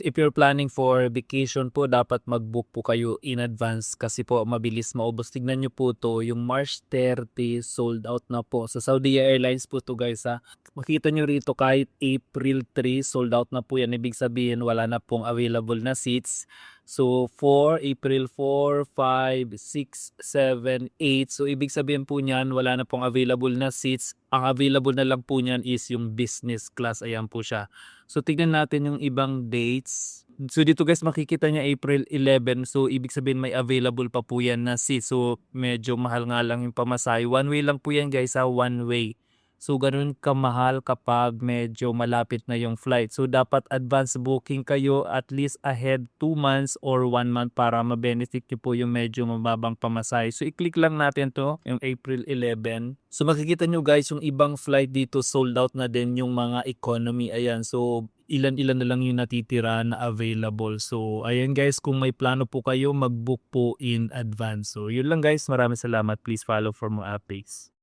If you're planning for vacation po, dapat mag-book po kayo in advance kasi po mabilis maubos. Tignan nyo po to, yung March 30 sold out na po. Sa Saudi Airlines po to guys ha. Makita nyo rito kahit April 3 sold out na po yan. Ibig sabihin wala na pong available na seats. So April 4, 5, 6, 7, 8. So ibig sabihin po niyan wala na pong available na seats. Ang available na lang po niyan is yung business class. Ayan po siya. So tignan natin yung ibang dates. So dito guys makikita niya April 11. So ibig sabihin may available pa po yan na seat. So medyo mahal nga lang yung pamasahe. One way lang po yan guys ha, one way. So ganun kamahal kapag medyo malapit na yung flight. So dapat advance booking kayo at least ahead 2 months or 1 month para ma-benefit nyo po yung medyo mababang pamasahe. So i-click lang natin to, yung April 11. So makikita nyo guys yung ibang flight dito sold out na din yung mga economy. Ayan, so ilan-ilan na lang yung natitira na available. So ayan guys, kung may plano po kayo, mag-book po in advance. So yun lang guys, maraming salamat. Please follow for more updates.